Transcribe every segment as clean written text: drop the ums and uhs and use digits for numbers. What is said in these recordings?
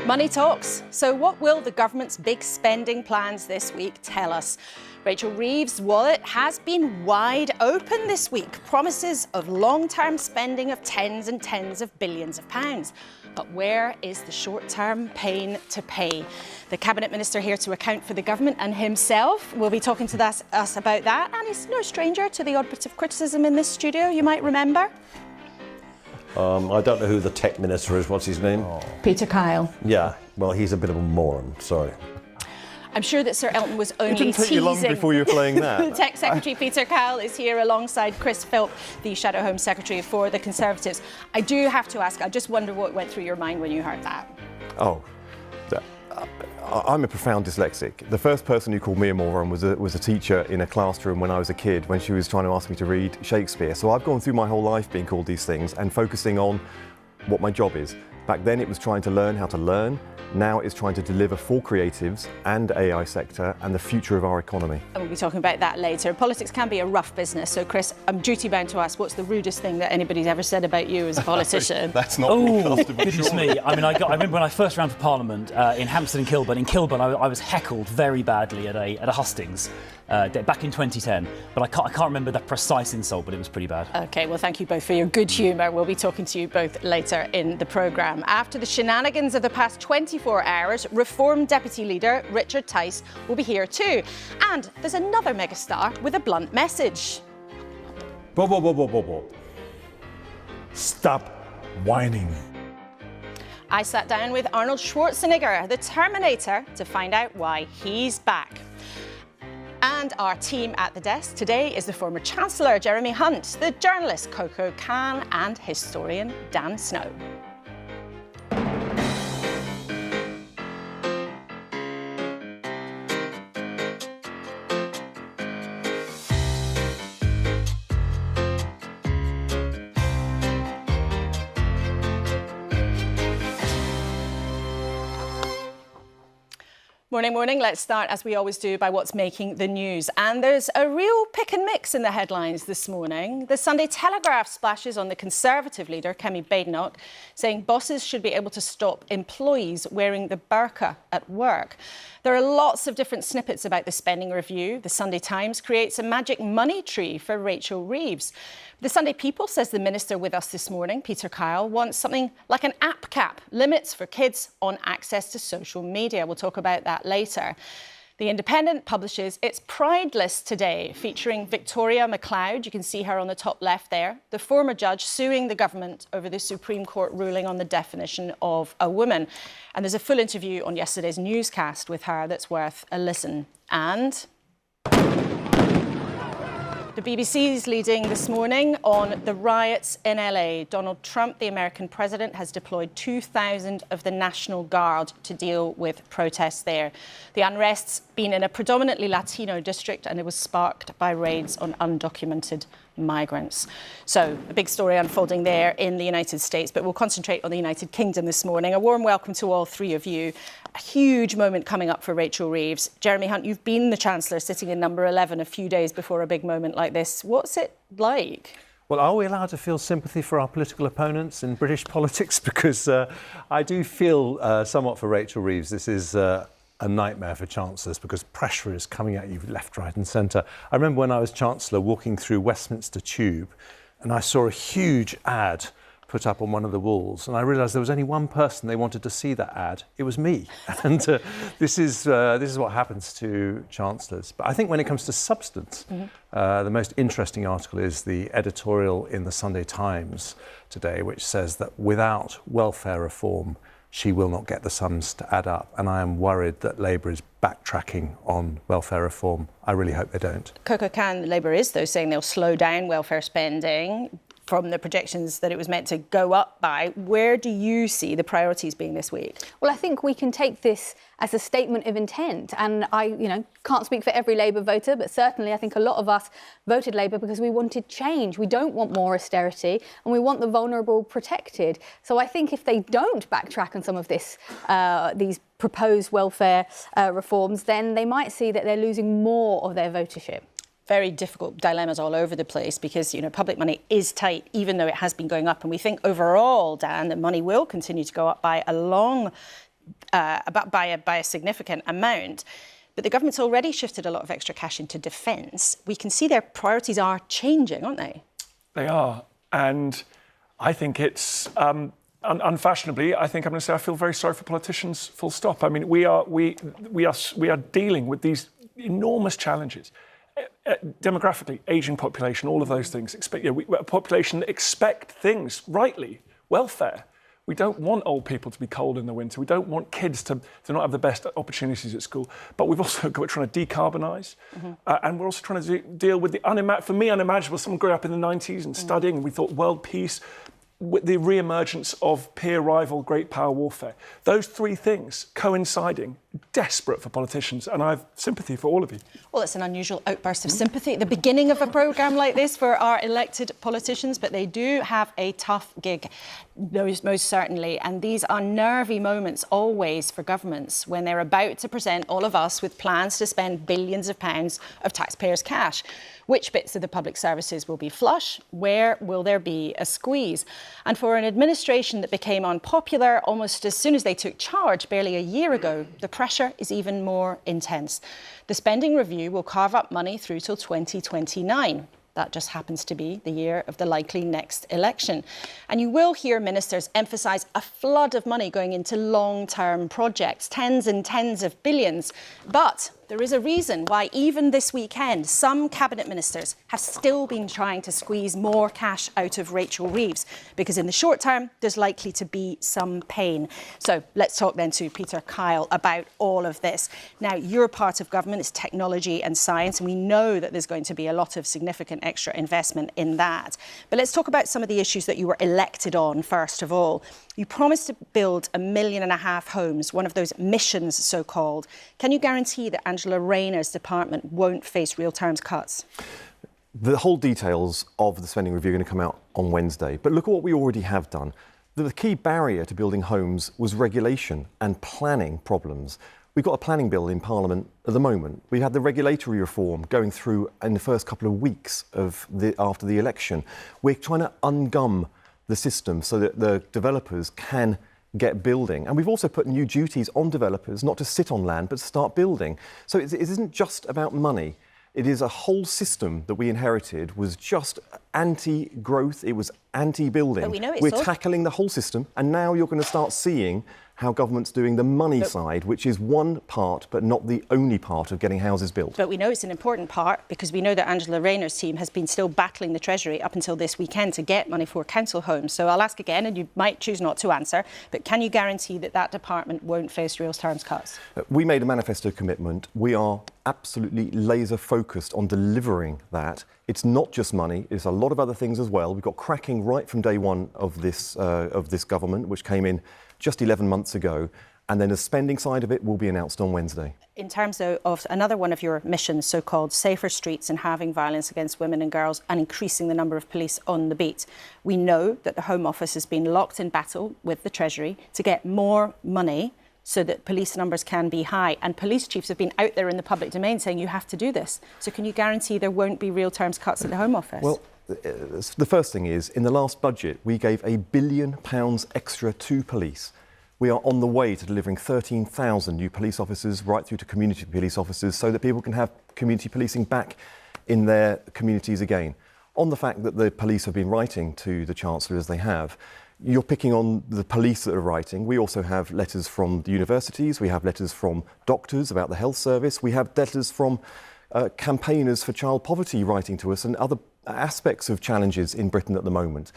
Money talks. So what will the government's big spending plans this week tell us? Rachel Reeves' wallet has been wide open this week. Promises of long-term spending of tens and tens of billions of pounds. But where is the short-term pain to pay? The Cabinet Minister here to account for the government and himself will be talking to us about that. And he's no stranger to the odd bit of criticism in this studio, you might remember. I don't know who the tech minister is. What's his name? Peter Kyle. Yeah, well, he's a bit of a moron, sorry. I'm sure that Sir Elton was only teasing. It didn't take you long before you were playing that. The Tech Secretary Peter Kyle is here alongside Chris Philp, the Shadow Home Secretary for the Conservatives. I do have to ask, I just wonder what went through your mind when you heard that. I'm a profound dyslexic. The first person who called me a moron was a teacher in a classroom when I was a kid, when she was trying to ask me to read Shakespeare. So I've gone through my whole life being called these things and focusing on what my job is. Back then it was trying to learn how to learn. Now it's trying to deliver for creatives and AI sector and the future of our economy. And we'll be talking about that later. Politics can be a rough business. So, Chris, I'm duty-bound to ask, what's the rudest thing that anybody's ever said about you as a politician? That's not broadcastable. Goodness me. I mean, I remember when I first ran for Parliament in Hampstead and Kilburn. In Kilburn, I was heckled very badly at a hustings back in 2010. But I can't remember the precise insult, but it was pretty bad. OK, well, thank you both for your good humour. We'll be talking to you both later in the programme. After the shenanigans of the past 24 hours, Reform Deputy Leader Richard Tice will be here too. And there's another megastar with a blunt message. Whoa. Stop whining. I sat down with Arnold Schwarzenegger, the Terminator, to find out why he's back. And our team at the desk today is the former Chancellor, Jeremy Hunt, the journalist Coco Can, and historian Dan Snow. Morning. Let's start, as we always do, by what's making the news. And there's a real pick and mix in the headlines this morning. The Sunday Telegraph splashes on the Conservative leader, Kemi Badenoch, saying bosses should be able to stop employees wearing the burqa at work. There are lots of different snippets about the spending review. The Sunday Times creates a magic money tree for Rachel Reeves. The Sunday People says the minister with us this morning, Peter Kyle, wants something like an app cap, limits for kids on access to social media. We'll talk about that later. The Independent publishes its Pride list today, featuring Victoria McLeod. You can see her on the top left there, the former judge suing the government over the Supreme Court ruling on the definition of a woman. And there's a full interview on yesterday's newscast with her that's worth a listen. And the BBC's leading this morning on the riots in LA. Donald Trump, the American president, has deployed 2,000 of the National Guard to deal with protests there. The unrest's been in a predominantly Latino district, and it was sparked by raids on undocumented migrants. So a big story unfolding there in the United States, but we'll concentrate on the United Kingdom this morning. A warm welcome to all three of you. A huge moment coming up for Rachel Reeves. Jeremy Hunt, you've been the Chancellor sitting in number 11 a few days before a big moment like this. What's it like? Well, are we allowed to feel sympathy for our political opponents in British politics? Because I do feel somewhat for Rachel Reeves. This is a nightmare for chancellors because pressure is coming at you left, right and centre. I remember when I was Chancellor walking through Westminster Tube and I saw a huge ad put up on one of the walls and I realised there was only one person they wanted to see that ad. It was me. And this is what happens to chancellors. But I think when it comes to substance, the most interesting article is the editorial in the Sunday Times today, which says that without welfare reform, she will not get the sums to add up. And I am worried that Labour is backtracking on welfare reform. I really hope they don't. Coco Can, Labour is, though, saying they'll slow down welfare spending from the projections that it was meant to go up by. Where do you see the priorities being this week? Well, I think we can take this as a statement of intent. And I, can't speak for every Labour voter, but certainly I think a lot of us voted Labour because we wanted change. We don't want more austerity and we want the vulnerable protected. So I think if they don't backtrack on some of this, these proposed welfare reforms, then they might see that they're losing more of their votership. Very difficult dilemmas all over the place because, public money is tight, even though it has been going up. And we think overall, Dan, that money will continue to go up by a long by a significant amount. But the government's already shifted a lot of extra cash into defence. We can see their priorities are changing, aren't they? They are. And I think it's unfashionably, I think I'm going to say I feel very sorry for politicians, full stop. I mean, we are dealing with these enormous challenges. Demographically, ageing population, all of those things. A population that expect things, rightly, welfare. We don't want old people to be cold in the winter. We don't want kids to not have the best opportunities at school. But we're trying to decarbonise. And we're also trying to deal with the unimaginable. Someone grew up in the 90s and studying, and we thought world peace, with the re-emergence of peer rival great power warfare. Those three things coinciding, desperate for politicians, and I have sympathy for all of you. Well, it's an unusual outburst of sympathy at the beginning of a programme like this for our elected politicians, but they do have a tough gig, most certainly, and these are nervy moments always for governments when they're about to present all of us with plans to spend billions of pounds of taxpayers' cash. Which bits of the public services will be flush? Where will there be a squeeze? And for an administration that became unpopular almost as soon as they took charge barely a year ago, the pressure is even more intense. The spending review will carve up money through till 2029. That just happens to be the year of the likely next election. And you will hear ministers emphasise a flood of money going into long-term projects, tens and tens of billions. But there is a reason why even this weekend, some cabinet ministers have still been trying to squeeze more cash out of Rachel Reeves, because in the short term, there's likely to be some pain. So let's talk then to Peter Kyle about all of this. Now, your part of government is technology and science, and we know that there's going to be a lot of significant extra investment in that. But let's talk about some of the issues that you were elected on, first of all. You promised to build 1.5 million homes, one of those missions, so-called. Can you guarantee that Angela Rayner's department won't face real terms cuts? The whole details of the spending review are going to come out on Wednesday. But look at what we already have done. The key barrier to building homes was regulation and planning problems. We've got a planning bill in Parliament at the moment. We had the regulatory reform going through in the first couple of weeks after the election. We're trying to ungum the system so that the developers can get building. And we've also put new duties on developers, not to sit on land, but to start building. So it isn't just about money. It is a whole system that we inherited was just anti-growth, it was anti-building. But we know it's We're tackling the whole system, and now you're going to start seeing how government's doing the money side, which is one part, but not the only part of getting houses built. But we know it's an important part, because we know that Angela Rayner's team has been still battling the Treasury up until this weekend to get money for council homes. So I'll ask again, and you might choose not to answer, but can you guarantee that that department won't face real terms cuts? We made a manifesto commitment. We are absolutely laser focused on delivering that. It's not just money, it's a lot of other things as well. We've got cracking right from day one of this government, which came in just 11 months ago, and then the spending side of it will be announced on Wednesday. In terms of another one of your missions, so-called safer streets and halving violence against women and girls and increasing the number of police on the beat, we know that the Home Office has been locked in battle with the Treasury to get more money so that police numbers can be high. And police chiefs have been out there in the public domain saying you have to do this. So can you guarantee there won't be real terms cuts at the Home Office? Well, the first thing is, in the last budget, we gave £1 billion extra to police. We are on the way to delivering 13,000 new police officers right through to community police officers so that people can have community policing back in their communities again. On the fact that the police have been writing to the Chancellor as they have, you're picking on the police that are writing. We also have letters from the universities, we have letters from doctors about the health service, we have letters from campaigners for child poverty writing to us and other aspects of challenges in Britain at the moment.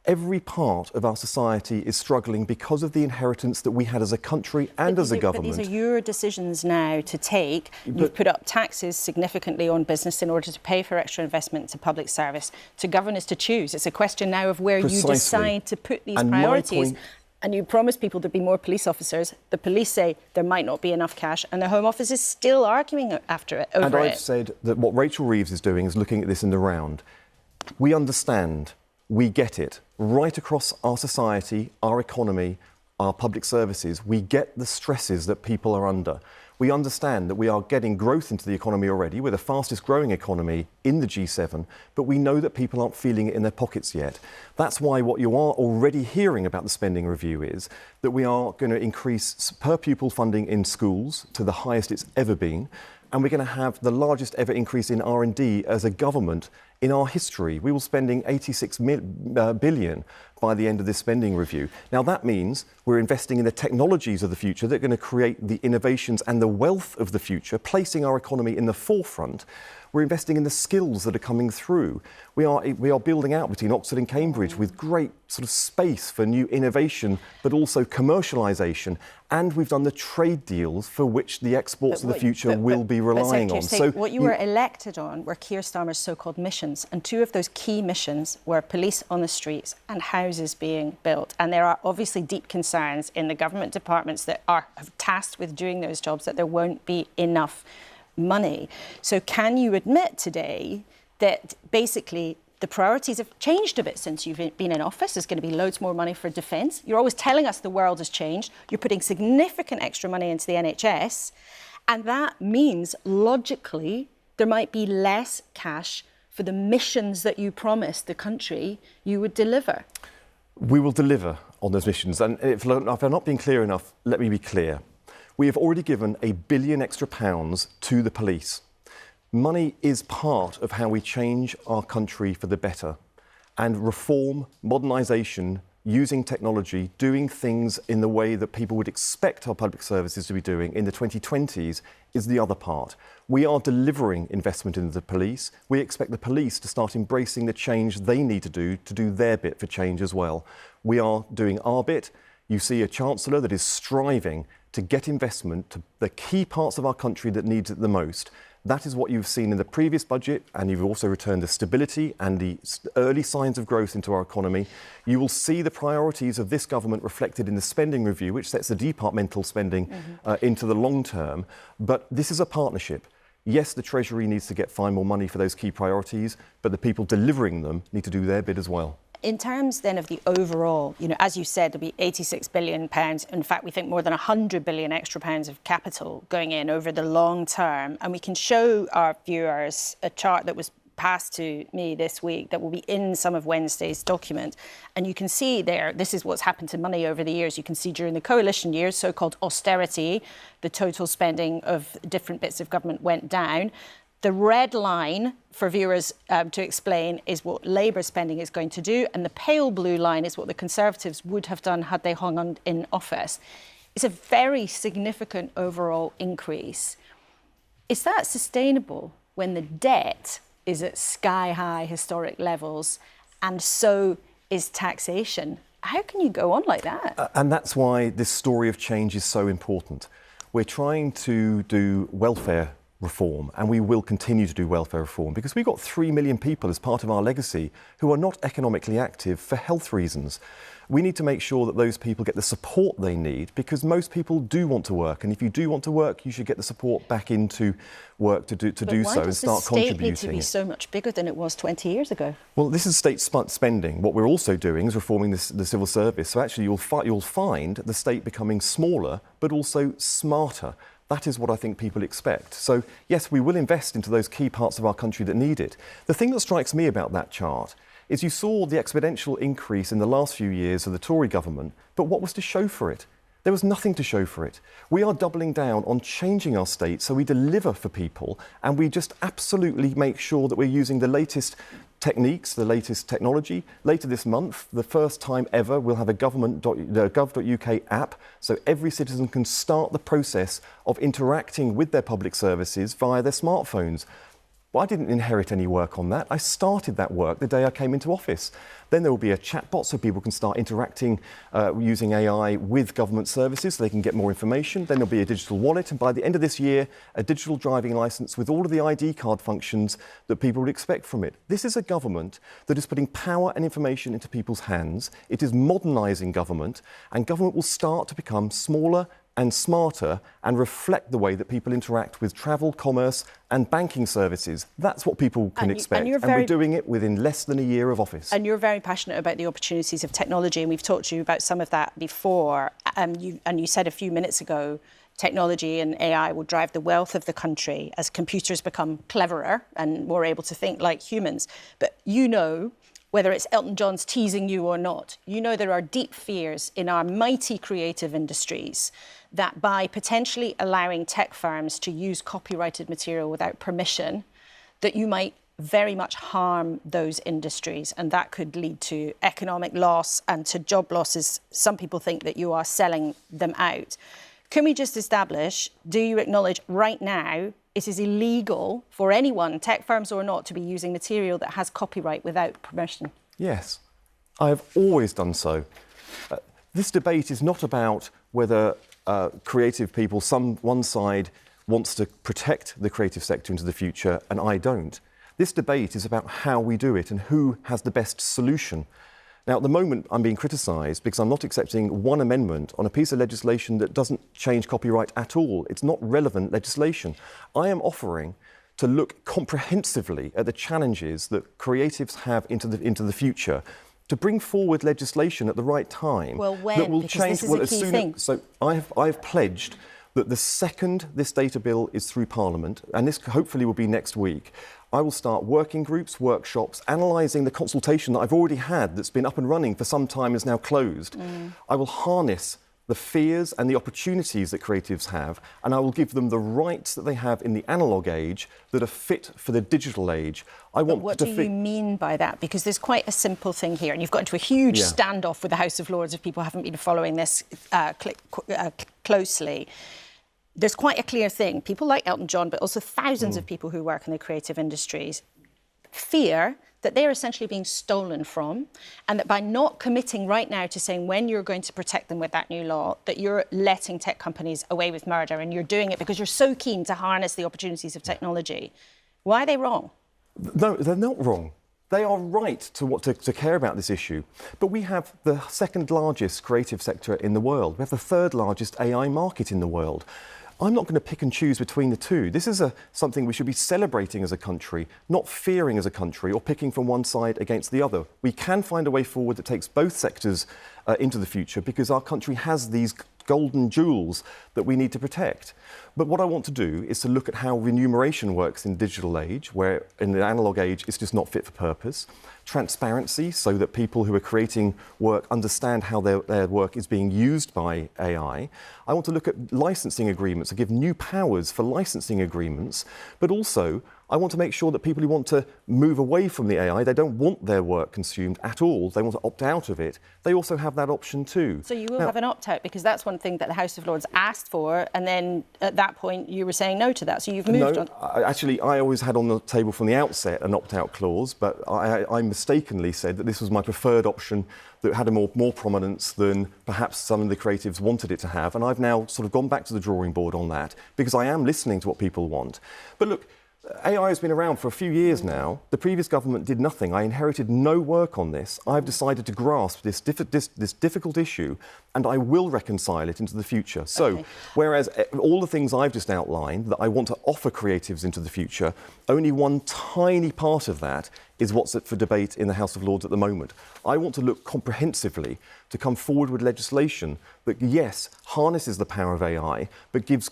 Every part of our society is struggling because of the inheritance that we had as a country and as a government. But these are your decisions now to take. You've put up taxes significantly on business in order to pay for extra investment to public service. To govern is to choose. It's a question now of where you decide to put these priorities. And you promise people there'd be more police officers. The police say there might not be enough cash, and the Home Office is still arguing over it. And I've said that what Rachel Reeves is doing is looking at this in the round. We understand, we get it. Right across our society, our economy, our public services, we get the stresses that people are under. We understand that we are getting growth into the economy already. We're the fastest growing economy in the G7, but we know that people aren't feeling it in their pockets yet. That's why what you are already hearing about the spending review is that we are going to increase per pupil funding in schools to the highest it's ever been. And we're going to have the largest ever increase in R&D as a government in our history. We will be spending 86 billion by the end of this spending review. Now that means we're investing in the technologies of the future that are going to create the innovations and the wealth of the future, placing our economy in the forefront. We're investing in the skills that are coming through. We are building out between Oxford and Cambridge with great sort of space for new innovation, but also commercialisation. And we've done the trade deals for which the exports of the future will be relying on. So what you were elected on were Keir Starmer's so-called missions, and two of those key missions were police on the streets and houses being built. And there are obviously deep concerns in the government departments that are tasked with doing those jobs that there won't be enough money. So can you admit today that basically the priorities have changed a bit since you've been in office? There's going to be loads more money for defence. You're always telling us the world has changed. You're putting significant extra money into the NHS. And that means, logically, there might be less cash for the missions that you promised the country you would deliver. We will deliver on those missions. And if I'm not being clear enough, let me be clear. We have already given £1 billion extra to the police. Money is part of how we change our country for the better. And reform, modernisation, using technology, doing things in the way that people would expect our public services to be doing in the 2020s is the other part. We are delivering investment in the police. We expect the police to start embracing the change they need to do their bit for change as well. We are doing our bit. You see a Chancellor that is striving to get investment to the key parts of our country that needs it the most. That is what you've seen in the previous budget, and you've also returned the stability and the early signs of growth into our economy. You will see the priorities of this government reflected in the spending review, which sets the departmental spending into the long term. But this is a partnership. Yes, the Treasury needs to find more money for those key priorities, but the people delivering them need to do their bit as well. In terms then of the overall, as you said, there'll be £86 billion. In fact, we think more than £100 billion extra of capital going in over the long term. And we can show our viewers a chart that was passed to me this week that will be in some of Wednesday's document. And you can see there, this is what's happened to money over the years. You can see during the coalition years, so-called austerity, the total spending of different bits of government went down. The red line, for viewers to explain, is what Labour spending is going to do, and the pale blue line is what the Conservatives would have done had they hung on in office. It's a very significant overall increase. Is that sustainable when the debt is at sky-high historic levels and so is taxation? How can you go on like that? And that's why this story of change is so important. We're trying to do welfare reform, and we will continue to do welfare reform because we've got 3 million people as part of our legacy who are not economically active for health reasons. We need to make sure that those people get the support they need because most people do want to work, and if you do want to work, you should get the support back into work to do so and start contributing. Why does the state need to be so much bigger than it was 20 years ago? Well, this is state spending. What we're also doing is reforming the civil service. So actually you'll find the state becoming smaller but also smarter. That is what I think people expect. So, yes, we will invest into those key parts of our country that need it. The thing that strikes me about that chart is you saw the exponential increase in the last few years of the Tory government, but what was to show for it? There was nothing to show for it. We are doubling down on changing our state so we deliver for people, and we just absolutely make sure that we're using the latest techniques, the latest technology. Later this month, the first time ever, we'll have a gov.uk app, so every citizen can start the process of interacting with their public services via their smartphones. Well, I didn't inherit any work on that. I started that work the day I came into office. Then there will be a chatbot so people can start interacting using AI with government services so they can get more information. Then there'll be a digital wallet, and by the end of this year, a digital driving licence with all of the ID card functions that people would expect from it. This is a government that is putting power and information into people's hands. It is modernising government, and government will start to become smaller and smarter and reflect the way that people interact with travel, commerce and banking services. That's what people can expect. And we're doing it within less than a year of office. And you're very passionate about the opportunities of technology, and we've talked to you about some of that before. And you said a few minutes ago technology and AI will drive the wealth of the country as computers become cleverer and more able to think like humans. But you know, whether it's Elton John's teasing you or not, you know there are deep fears in our mighty creative industries that by potentially allowing tech firms to use copyrighted material without permission, that you might very much harm those industries, and that could lead to economic loss and to job losses. Some people think that you are selling them out. Can we just establish, do you acknowledge right now it is illegal for anyone, tech firms or not, to be using material that has copyright without permission? Yes, I have always done so. This debate is not about whether creative people, one side wants to protect the creative sector into the future and I don't. This debate is about how we do it and who has the best solution. Now, at the moment, I'm being criticised because I'm not accepting one amendment on a piece of legislation that doesn't change copyright at all. It's not relevant legislation. I am offering to look comprehensively at the challenges that creatives have into the future, to bring forward legislation at the right time. Well, when? That will because change. this is a key thing. So I have pledged that the second this data bill is through Parliament, and this hopefully will be next week, I will start working groups, workshops, analysing the consultation that I've already had that's been up and running for some time and is now closed. I will harness the fears and the opportunities that creatives have, and I will give them the rights that they have in the analogue age that are fit for the digital age. What do you mean by that? Because there's quite a simple thing here, and you've got into a huge standoff with the House of Lords if people haven't been following this closely. There's quite a clear thing. People like Elton John, but also thousands of people who work in the creative industries, fear that they're essentially being stolen from, and that by not committing right now to saying when you're going to protect them with that new law, that you're letting tech companies away with murder, and you're doing it because you're so keen to harness the opportunities of technology. Why are they wrong? No, they're not wrong. They are right to care about this issue. But we have the second largest creative sector in the world. We have the third largest AI market in the world. I'm not going to pick and choose between the two. This is something we should be celebrating as a country, not fearing as a country or picking from one side against the other. We can find a way forward that takes both sectors into the future because our country has these golden jewels that we need to protect. But what I want to do is to look at how remuneration works in the digital age, where in the analogue age it's just not fit for purpose. Transparency, so that people who are creating work understand how their work is being used by AI. I want to look at licensing agreements and give new powers for licensing agreements, but also I want to make sure that people who want to move away from the AI, they don't want their work consumed at all, they want to opt out of it, they also have that option too. So you will have an opt-out, because that's one thing that the House of Lords asked for, and then at that point you were saying no to that, so you've moved on. Actually, I always had on the table from the outset an opt-out clause, but I mistakenly said that this was my preferred option that had a more prominence than perhaps some of the creatives wanted it to have, and I've now sort of gone back to the drawing board on that, because I am listening to what people want. But look, AI has been around for a few years now. The previous government did nothing. I inherited no work on this. I've decided to grasp this difficult issue, and I will reconcile it into the future. So, whereas all the things I've just outlined that I want to offer creatives into the future, only one tiny part of that is what's up for debate in the House of Lords at the moment. I want to look comprehensively to come forward with legislation that, yes, harnesses the power of AI, but gives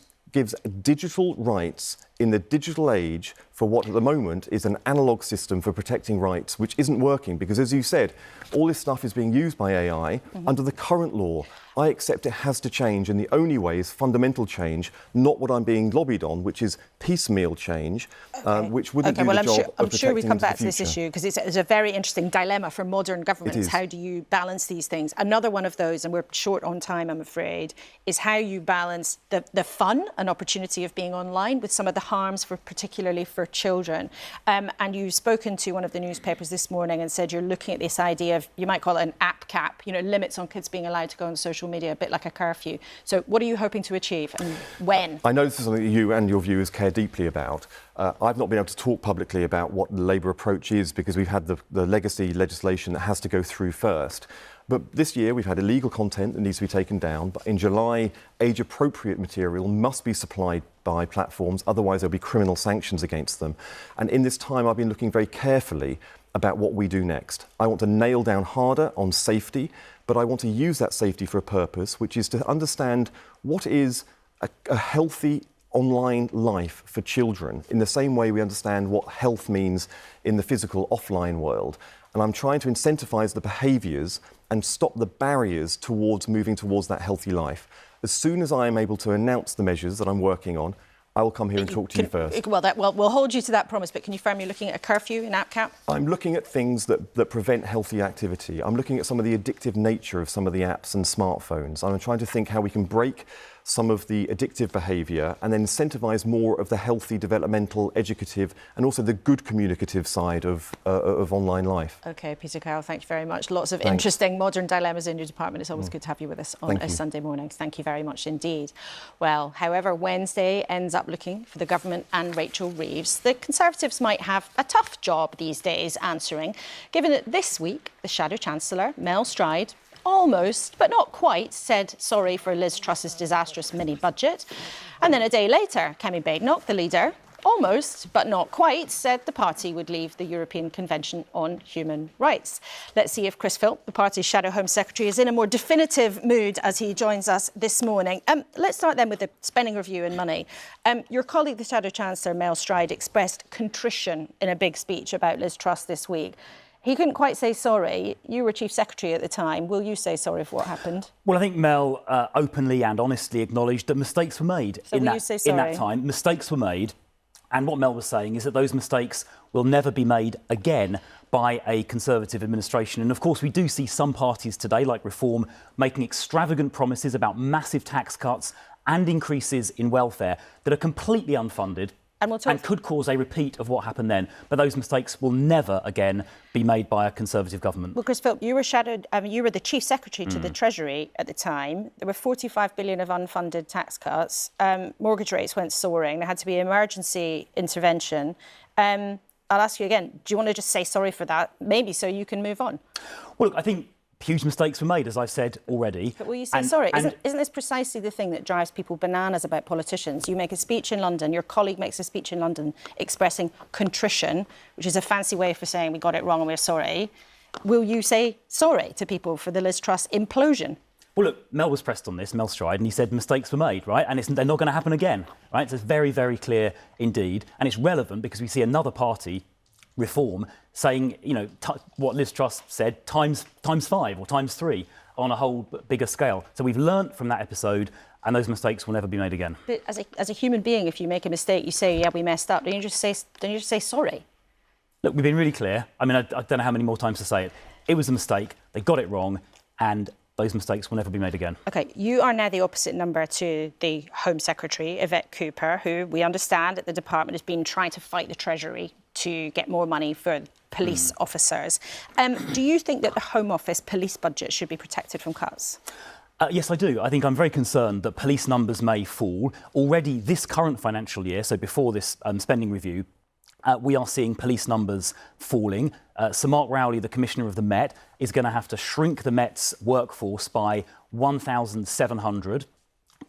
digital rights in the digital age for what at the moment is an analogue system for protecting rights, which isn't working because, as you said, all this stuff is being used by AI under the current law. I accept it has to change, and the only way is fundamental change, not what I'm being lobbied on, which is piecemeal change, which wouldn't do the job of protecting I'm sure we come back to the this future. issue, because it's a very interesting dilemma for modern governments. How do you balance these things? Another one of those, and we're short on time, I'm afraid, is how you balance the fun and opportunity of being online with some of the harms, particularly for children. And you've spoken to one of the newspapers this morning and said you're looking at this idea of, you might call it an app cap, limits on kids being allowed to go on social media, a bit like a curfew. So what are you hoping to achieve, and when? I know this is something that you and your viewers care deeply about. I've not been able to talk publicly about what the Labour approach is because we've had the legacy legislation that has to go through first. But this year we've had illegal content that needs to be taken down. But in July, age-appropriate material must be supplied by platforms, otherwise there'll be criminal sanctions against them. And in this time, I've been looking very carefully about what we do next. I want to nail down harder on safety, but I want to use that safety for a purpose, which is to understand what is a healthy online life for children in the same way we understand what health means in the physical offline world. And I'm trying to incentivise the behaviours and stop the barriers towards moving towards that healthy life. As soon as I am able to announce the measures that I'm working on, I will come here and talk to you first. Well, we'll hold you to that promise, but can you confirm you're looking at a curfew, an app cap? I'm looking at things that prevent healthy activity. I'm looking at some of the addictive nature of some of the apps and smartphones. I'm trying to think how we can break some of the addictive behaviour and then incentivise more of the healthy, developmental, educative and also the good communicative side of online life. OK, Peter Carroll, thank you very much. Lots of interesting modern dilemmas in your department. It's always good to have you with us on a Sunday morning. Thank you very much indeed. Well, however Wednesday ends up looking for the government and Rachel Reeves, the Conservatives might have a tough job these days answering, given that this week the Shadow Chancellor, Mel Stride, almost, but not quite, said sorry for Liz Truss's disastrous mini-budget. And then a day later, Kemi Badenoch, the leader, almost, but not quite, said the party would leave the European Convention on Human Rights. Let's see if Chris Philp, the party's Shadow Home Secretary, is in a more definitive mood as he joins us this morning. Let's start then with the spending review and money. Your colleague, the Shadow Chancellor, Mel Stride, expressed contrition in a big speech about Liz Truss this week. He couldn't quite say sorry. You were Chief Secretary at the time. Will you say sorry for what happened? Well, I think Mel openly and honestly acknowledged that mistakes were made in that time. Mistakes were made. And what Mel was saying is that those mistakes will never be made again by a Conservative administration. And of course, we do see some parties today, like Reform, making extravagant promises about massive tax cuts and increases in welfare that are completely unfunded. And could cause a repeat of what happened then. But those mistakes will never again be made by a Conservative government. Well, Chris Philp, you were you were the Chief Secretary to the Treasury at the time. There were 45 billion of unfunded tax cuts. Mortgage rates went soaring. There had to be emergency intervention. I'll ask you again, do you want to just say sorry for that? Maybe so you can move on. Well, look, I think huge mistakes were made, as I've said already. But will you say sorry? Isn't this precisely the thing that drives people bananas about politicians? You make a speech in London, your colleague makes a speech in London expressing contrition, which is a fancy way for saying we got it wrong and we're sorry. Will you say sorry to people for the Liz Truss implosion? Well, look, Mel was pressed on this, Mel Stride, and he said mistakes were made, right? And they're not going to happen again, right? So it's very, very clear indeed. And it's relevant because we see another party, Reform, saying, you know, what Liz Truss said times 5 or times 3 on a whole bigger scale. So we've learnt from that episode, and those mistakes will never be made again. But as a human being, if you make a mistake, you say, yeah, we messed up. Don't you just say sorry? Look, we've been really clear. I mean, I don't know how many more times to say it. It was a mistake. They got it wrong, and those mistakes will never be made again. OK, you are now the opposite number to the Home Secretary, Yvette Cooper, who we understand at the department has been trying to fight the Treasury to get more money for police officers. Do you think that the Home Office police budget should be protected from cuts? Yes, I do. I think I'm very concerned that police numbers may fall. Already this current financial year, so before this spending review, we are seeing police numbers falling. Sir Mark Rowley, the Commissioner of the Met, is going to have to shrink the Met's workforce by 1,700,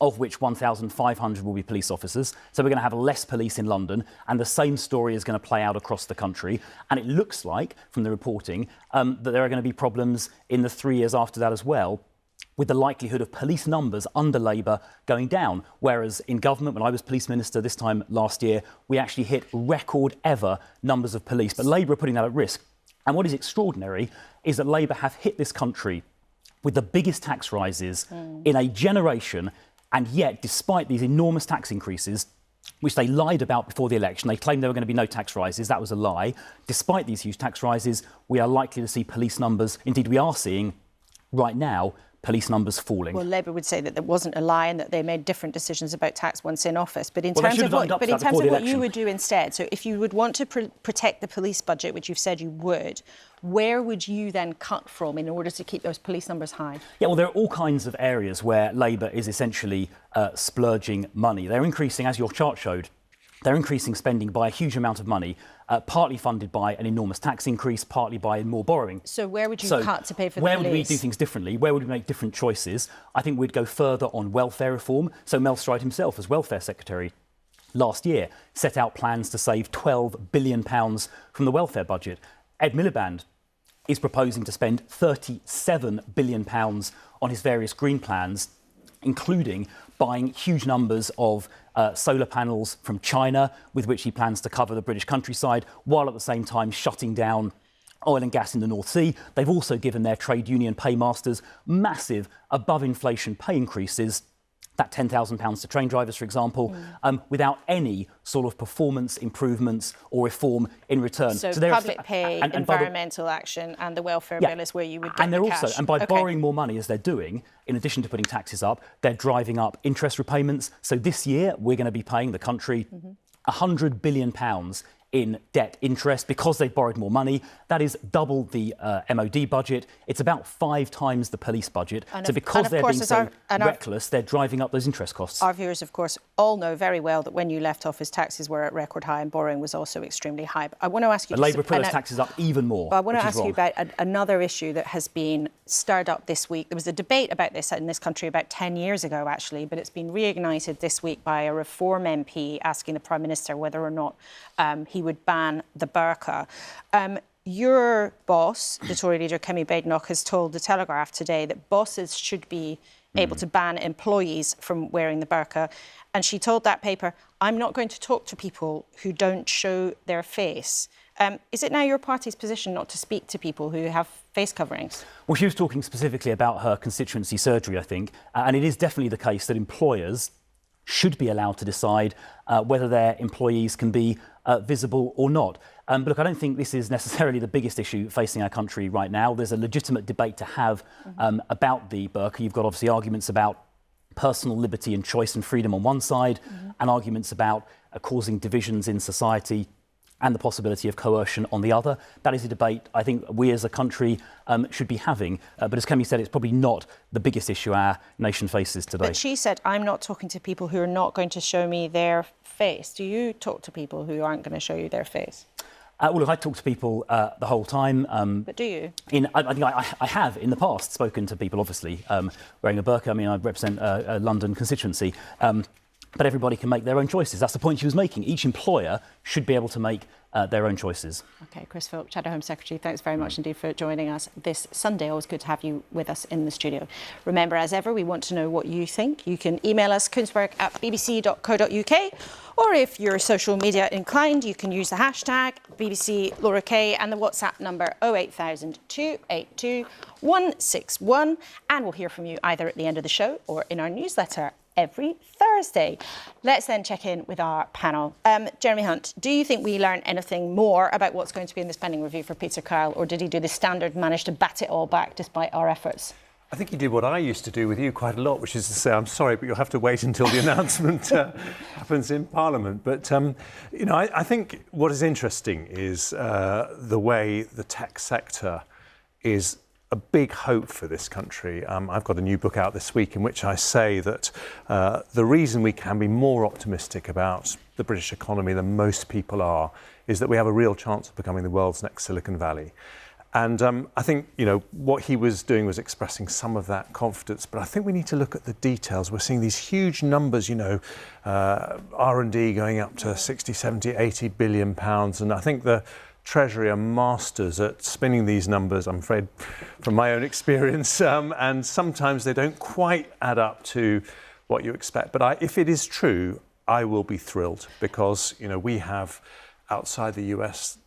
of which 1,500 will be police officers. So we're going to have less police in London, and the same story is going to play out across the country. And it looks like, from the reporting, that there are going to be problems in the 3 years after that as well, with the likelihood of police numbers under Labour going down. Whereas in government, when I was police minister this time last year, we actually hit record ever numbers of police. But Labour are putting that at risk. And what is extraordinary is that Labour have hit this country with the biggest tax rises in a generation. And yet, despite these enormous tax increases, which they lied about before the election, they claimed there were going to be no tax rises. That was a lie. Despite these huge tax rises, we are likely to see police numbers. Indeed, we are seeing right now police numbers falling. Well, Labour would say that there wasn't a lie and that they made different decisions about tax once in office. But in terms of what you would do instead, so if you would want to protect the police budget, which you've said you would, where would you then cut from in order to keep those police numbers high? Yeah, well, there are all kinds of areas where Labour is essentially splurging money. They're increasing, as your chart showed, they're increasing spending by a huge amount of money, partly funded by an enormous tax increase, partly by more borrowing. So where would you cut to pay for the police? Where would we do things differently? Where would we make different choices? I think we'd go further on welfare reform. So Mel Stride himself, as Welfare Secretary last year, set out plans to save £12 billion from the welfare budget. Ed Miliband is proposing to spend £37 billion on his various green plans including buying huge numbers of solar panels from China, with which he plans to cover the British countryside, while at the same time shutting down oil and gas in the North Sea. They've also given their trade union paymasters massive above-inflation pay increases, that £10,000 to train drivers, for example, without any sort of performance improvements or reform in return. So public pay, environmental action and the welfare bill is where you would get the cash. And by borrowing more money, as they're doing, in addition to putting taxes up, they're driving up interest repayments. So this year, we're going to be paying the country £100 billion in debt interest because they've borrowed more money. That is double the MOD budget. It's about 5 times the police budget. So because they're being so reckless, they're driving up those interest costs. Our viewers, of course, all know very well that when you left office, taxes were at record high and borrowing was also extremely high. But I want to ask you... Labour put those taxes up even more. But I want to ask you about another issue that has been stirred up this week. There was a debate about this in this country about 10 years ago, actually, but it's been reignited this week by a Reform MP asking the Prime Minister whether or not he would ban the burqa. Your boss, the Tory leader Kemi Badenoch, has told The Telegraph today that bosses should be able to ban employees from wearing the burqa. And she told that paper, I'm not going to talk to people who don't show their face. Is it now your party's position not to speak to people who have face coverings? Well, she was talking specifically about her constituency surgery, I think. And it is definitely the case that employers should be allowed to decide whether their employees can be visible or not. But look, I don't think this is necessarily the biggest issue facing our country right now. There's a legitimate debate to have about the burqa. You've got obviously arguments about personal liberty and choice and freedom on one side, and arguments about causing divisions in society and the possibility of coercion on the other. That is a debate I think we as a country should be having. But as Kemi said, it's probably not the biggest issue our nation faces today. But she said, I'm not talking to people who are not going to show me their face. Do you talk to people who aren't going to show you their face? Well, look, I talk to people the whole time. But do you? I think I have in the past spoken to people, obviously, wearing a burqa. I mean, I represent a London constituency. But everybody can make their own choices. That's the point she was making. Each employer should be able to make their own choices. OK, Chris Philp, Shadow Home Secretary, thanks very much indeed for joining us this Sunday. Always good to have you with us in the studio. Remember, as ever, we want to know what you think. You can email us, kuenssberg@bbc.co.uk, or if you're social media inclined, you can use the hashtag BBC Laura Kay and the WhatsApp number 08000 282 161. And we'll hear from you either at the end of the show or in our newsletter every Thursday. Let's then check in with our panel. Jeremy Hunt, do you think we learn anything more about what's going to be in the spending review for Peter Kyle, or did he do the standard, manage to bat it all back despite our efforts? I think he did what I used to do with you quite a lot, which is to say, I'm sorry, but you'll have to wait until the announcement happens in Parliament. But, you know, I think what is interesting is the way the tech sector is a big hope for this country. I've got a new book out this week in which I say that the reason we can be more optimistic about the British economy than most people are is that we have a real chance of becoming the world's next Silicon Valley. And I think, you know, what he was doing was expressing some of that confidence, but I think we need to look at the details. We're seeing these huge numbers, you know, R&D going up to 60, 70, 80 billion pounds. And I think the Treasury are masters at spinning these numbers, I'm afraid, from my own experience, and sometimes they don't quite add up to what you expect. But if it is true, I will be thrilled because, you know, we have, outside the US,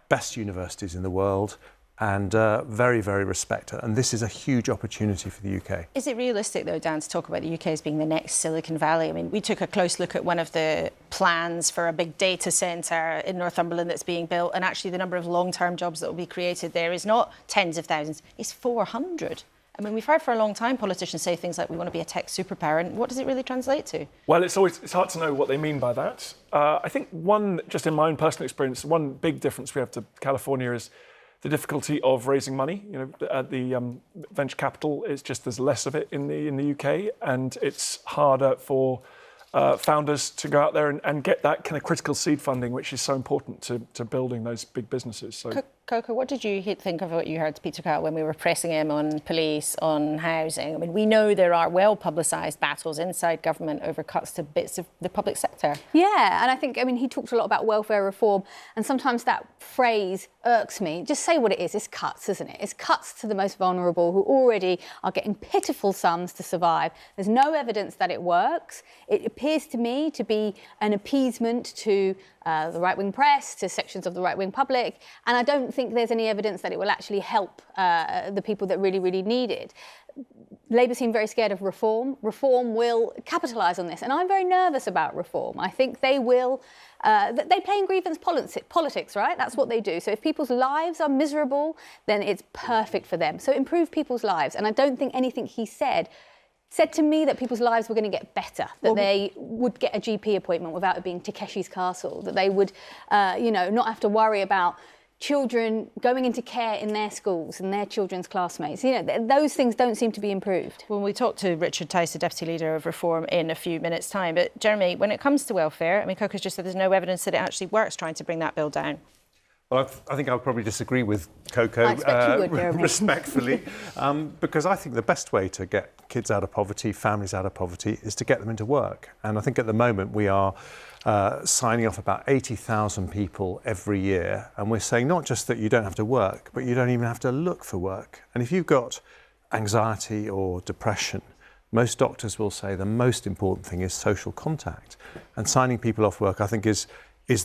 best universities in the world and very, very respected. And this is a huge opportunity for the UK. Is it realistic, though, Dan, to talk about the UK as being the next Silicon Valley? I mean, we took a close look at one of the plans for a big data centre in Northumberland that's being built, and actually the number of long-term jobs that will be created there is not tens of thousands, it's 400. I mean, we've heard for a long time politicians say things like we want to be a tech superpower, and what does it really translate to? Well, it's hard to know what they mean by that. I think just in my own personal experience, one big difference we have to California is the difficulty of raising money. You know, the venture capital is just there's less of it in the UK, and it's harder for founders to go out there and get that kind of critical seed funding, which is so important to building those big businesses. So Coco, what did you think of what you heard Peter Cowell when we were pressing him on police, on housing? I mean, we know there are well-publicised battles inside government over cuts to bits of the public sector. Yeah, and I think, I mean, he talked a lot about welfare reform, and sometimes that phrase irks me. Just say what it is. It's cuts, isn't it? It's cuts to the most vulnerable who already are getting pitiful sums to survive. There's no evidence that it works. It appears to me to be an appeasement to the right-wing press, to sections of the right-wing public, and I don't think there's any evidence that it will actually help the people that really, really need it. Labour seem very scared of reform. Reform will capitalise on this, and I'm very nervous about reform. I think they will. They play in grievance politics, right? That's what they do. So if people's lives are miserable, then it's perfect for them. So improve people's lives, and I don't think anything he said to me that people's lives were going to get better, that they would get a GP appointment without it being Takeshi's Castle, that they would, not have to worry about children going into care in their schools and their children's classmates. Those things don't seem to be improved. Well, we talk to Richard Tice, the Deputy Leader of Reform, in a few minutes' time. But, Jeremy, when it comes to welfare, I mean, Coco's just said there's no evidence that it actually works trying to bring that bill down. Well, I think I'll probably disagree with Coco respectfully, because I think the best way to get kids out of poverty, families out of poverty, is to get them into work. And I think at the moment we are signing off about 80,000 people every year. And we're saying not just that you don't have to work, but you don't even have to look for work. And if you've got anxiety or depression, most doctors will say the most important thing is social contact. And signing people off work, I think, is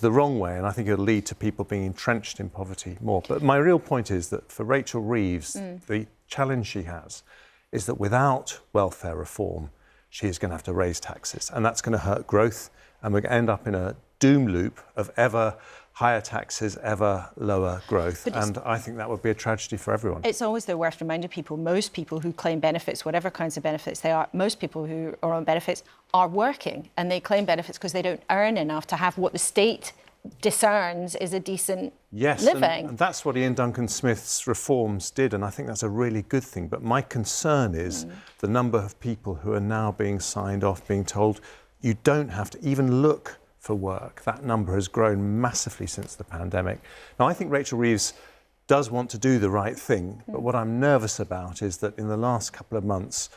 the wrong way, and I think it'll lead to people being entrenched in poverty more. But my real point is that for Rachel Reeves, the challenge she has is that without welfare reform, she is going to have to raise taxes, and that's going to hurt growth, and we're going to end up in a doom loop of ever higher taxes, ever lower growth, and I think that would be a tragedy for everyone. It's always worth reminding people, most people who claim benefits, whatever kinds of benefits they are, most people who are on benefits are working, and they claim benefits because they don't earn enough to have what the state discerns is a decent living. And that's what Ian Duncan Smith's reforms did, and I think that's a really good thing. But my concern is the number of people who are now being signed off, being told you don't have to even look for work. That number has grown massively since the pandemic. Now, I think Rachel Reeves does want to do the right thing, but what I'm nervous about is that in the last couple of months,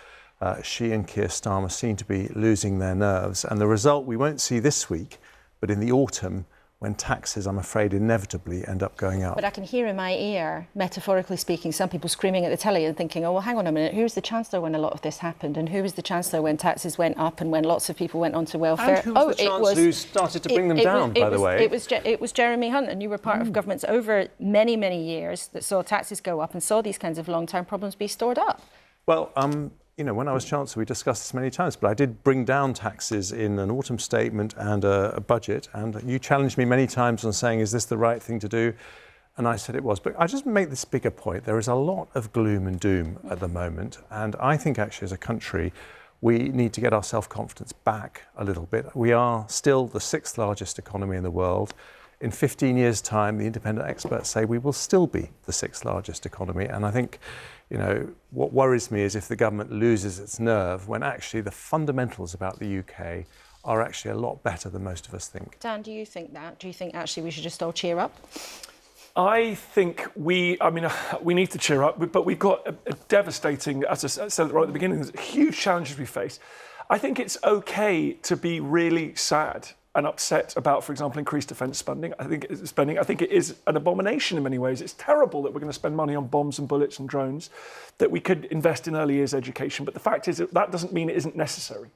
she and Keir Starmer seem to be losing their nerves, and the result we won't see this week, but in the autumn, when taxes, I'm afraid, inevitably end up going up. But I can hear in my ear, metaphorically speaking, some people screaming at the telly and thinking, oh, well, hang on a minute, who was the Chancellor when a lot of this happened? And who was the Chancellor when taxes went up and when lots of people went onto welfare? And who was the Chancellor who started to bring them down, by the way? It was Jeremy Hunt, and you were part of governments over many, many years that saw taxes go up and saw these kinds of long-term problems be stored up. Well, when I was Chancellor, we discussed this many times, but I did bring down taxes in an autumn statement and a budget, and you challenged me many times on saying, is this the right thing to do? And I said it was. But I just make this bigger point. There is a lot of gloom and doom at the moment, and I think actually as a country, we need to get our self-confidence back a little bit. We are still the 6th largest economy in the world. In 15 years' time, the independent experts say we will still be the 6th largest economy. And I think, what worries me is if the government loses its nerve when actually the fundamentals about the UK are actually a lot better than most of us think. Dan, do you think that? Do you think actually we should just all cheer up? I think we need to cheer up, but we've got a devastating, as I said right at the beginning, there's huge challenges we face. I think it's okay to be really sad and upset about, for example, increased defence spending. I think it is an abomination in many ways. It's terrible that we're going to spend money on bombs and bullets and drones, that we could invest in early years education. But the fact is that doesn't mean it isn't necessary.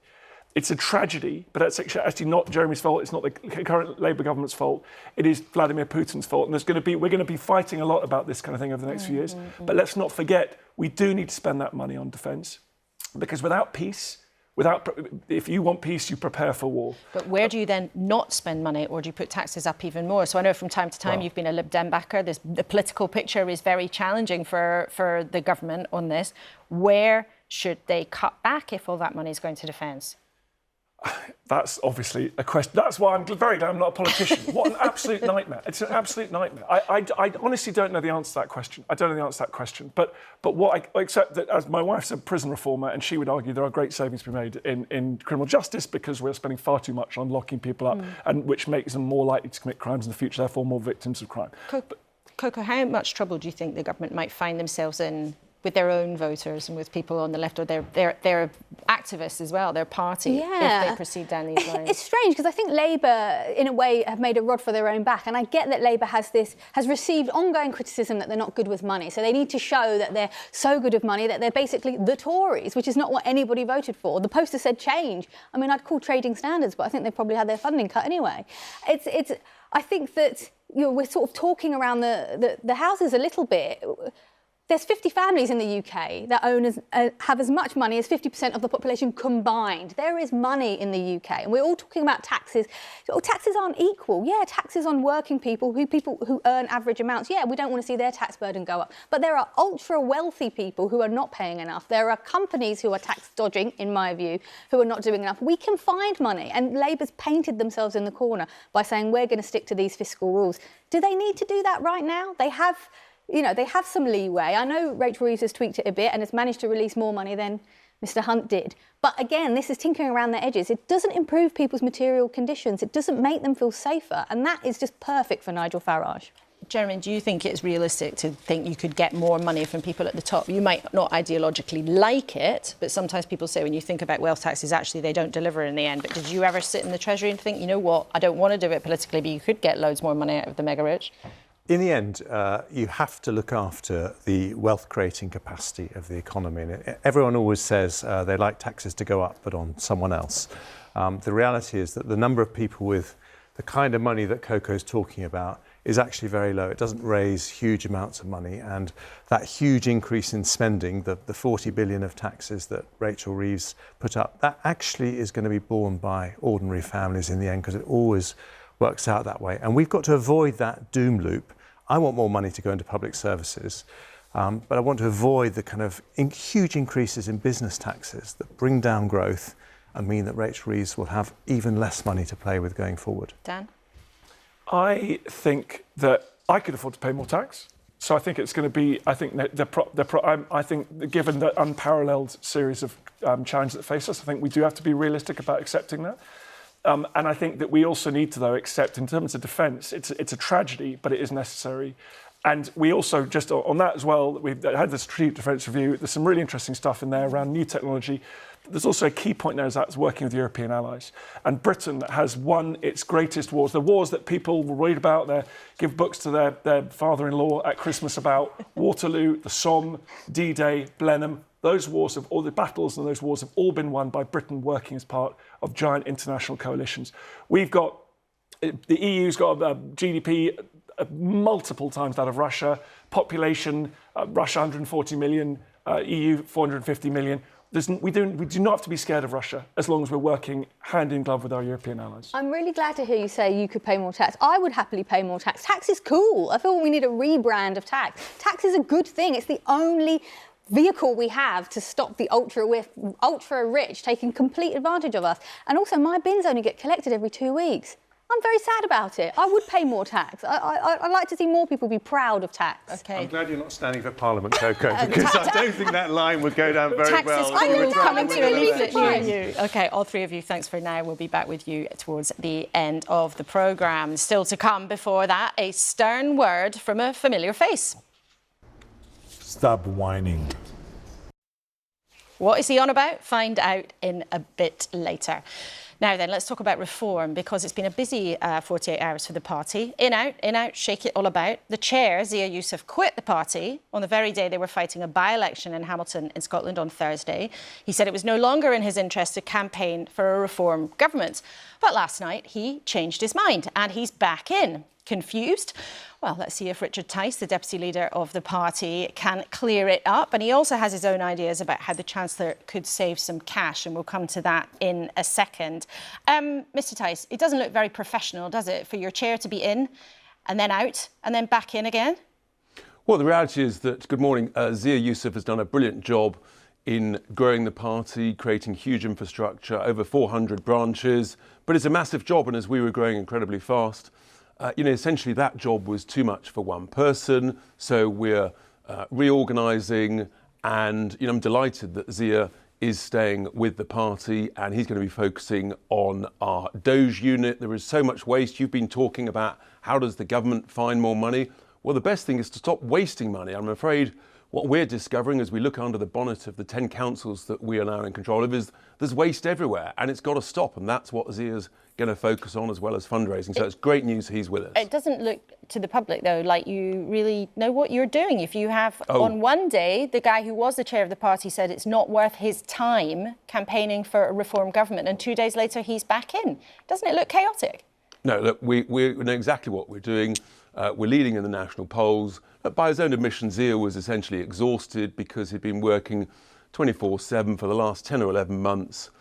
It's a tragedy, but it's actually not Jeremy's fault. It's not the current Labour government's fault. It is Vladimir Putin's fault. And we're going to be fighting a lot about this kind of thing over the next few years. But let's not forget, we do need to spend that money on defence, because without peace, if you want peace, you prepare for war. But where do you then not spend money, or do you put taxes up even more? So I know from time to time you've been a Lib Dem backer. The political picture is very challenging for the government on this. Where should they cut back if all that money is going to defence? That's obviously a question. That's why I'm very glad I'm not a politician. What an absolute nightmare. It's an absolute nightmare. I honestly don't know the answer to that question. I don't know the answer to that question. But what I accept that, as my wife's a prison reformer, and she would argue there are great savings to be made in criminal justice because we're spending far too much on locking people up, and which makes them more likely to commit crimes in the future, therefore more victims of crime. Coco, how much trouble do you think the government might find themselves in with their own voters and with people on the left, or their activists as well, their party, if they proceed down these lines? It's strange because I think Labour, in a way, have made a rod for their own back, and I get that Labour has received ongoing criticism that they're not good with money, so they need to show that they're so good with money that they're basically the Tories, which is not what anybody voted for. The poster said change. I mean, I'd call trading standards, but I think they probably had their funding cut anyway. I think that we're sort of talking around the houses a little bit. There's 50 families in the UK that have as much money as 50% of the population combined. There is money in the UK, and we're all talking about taxes. Oh, taxes aren't equal. Yeah, taxes on working people who earn average amounts. Yeah, we don't want to see their tax burden go up. But there are ultra wealthy people who are not paying enough. There are companies who are tax dodging, in my view, who are not doing enough. We can find money, and Labour's painted themselves in the corner by saying we're going to stick to these fiscal rules. Do they need to do that right now? They have some leeway. I know Rachel Reeves has tweaked it a bit and has managed to release more money than Mr Hunt did. But again, this is tinkering around the edges. It doesn't improve people's material conditions. It doesn't make them feel safer. And that is just perfect for Nigel Farage. Jeremy, do you think it's realistic to think you could get more money from people at the top? You might not ideologically like it, but sometimes people say when you think about wealth taxes, actually they don't deliver in the end. But did you ever sit in the Treasury and think, you know what, I don't want to do it politically, but you could get loads more money out of the mega rich? In the end, you have to look after the wealth-creating capacity of the economy. And everyone always says they like taxes to go up, but on someone else. The reality is that the number of people with the kind of money that Coco's talking about is actually very low. It doesn't raise huge amounts of money. And that huge increase in spending, the 40 billion of taxes that Rachel Reeves put up, that actually is going to be borne by ordinary families in the end, because it always works out that way. And we've got to avoid that doom loop. I want more money to go into public services, but I want to avoid the kind of huge increases in business taxes that bring down growth and mean that Rachel Reeves will have even less money to play with going forward. Dan? I think that I could afford to pay more tax. So I think it's going to be, I think given the unparalleled series of challenges that face us, I think we do have to be realistic about accepting that. And I think that we also need to, though, accept in terms of defence, it's a tragedy, but it is necessary. And we also, just on that as well, we've had the Strategic Defence Review. There's some really interesting stuff in there around new technology. There's also a key point there is that's working with European allies. And Britain has won its greatest wars, the wars that people will read about, they give books to their father-in-law at Christmas about, Waterloo, the Somme, D-Day, Blenheim. Those wars have all the battles and those wars have all been won by Britain working as part of giant international coalitions. We've got the EU's got a GDP multiple times that of Russia. Population, Russia 140 million, EU 450 million. We do not have to be scared of Russia as long as we're working hand in glove with our European allies. I'm really glad to hear you say you could pay more tax. I would happily pay more tax. Tax is cool. I feel we need a rebrand of tax. Tax is a good thing. It's the only vehicle we have to stop the ultra rich taking complete advantage of us. And also, my bins only get collected every 2 weeks. I'm very sad about it. I would pay more tax. I'd like to see more people be proud of tax. Okay. I'm glad you're not standing for Parliament, Coco, because I don't think that line would go down very well. Tax is coming to a leaflet near you. OK, all three of you, thanks for now. We'll be back with you towards the end of the programme. Still to come before that, a stern word from a familiar face. Stop whining. What is he on about? Find out in a bit later. Now then, let's talk about reform, because it's been a busy 48 hours for the party. In, out, shake it all about. The chair, Zia Youssef, quit the party on the very day they were fighting a by-election in Hamilton in Scotland on Thursday. He said it was no longer in his interest to campaign for a reform government. But last night, he changed his mind and he's back in. Confused? Well, let's see if Richard Tice, the deputy leader of the party, can clear it up. And he also has his own ideas about how the Chancellor could save some cash, and we'll come to that in a second. Mr Tice, it doesn't look very professional, does it, for your chair to be in and then out and then back in again? Well, the reality is that, good morning, Zia Youssef has done a brilliant job in growing the party, creating huge infrastructure, over 400 branches. But it's a massive job, and as we were growing incredibly fast, essentially that job was too much for one person. So we're reorganising, and I'm delighted that Zia is staying with the party, and he's going to be focusing on our Doge unit. There is so much waste. You've been talking about how does the government find more money? well, the best thing is to stop wasting money. I'm afraid what we're discovering as we look under the bonnet of the 10 councils that we are now in control of is there's waste everywhere, and it's got to stop, and that's what Zia's going to focus on, as well as fundraising. So it's great news he's with us. It doesn't look to the public, though, like you really know what you're doing. If you have, on one day, the guy who was the chair of the party said it's not worth his time campaigning for a reform government, and 2 days later he's back in. Doesn't it look chaotic? No, look, we know exactly what we're doing. We're leading in the national polls. By his own admission, Zia was essentially exhausted because he'd been working 24/7 for the last 10 or 11 months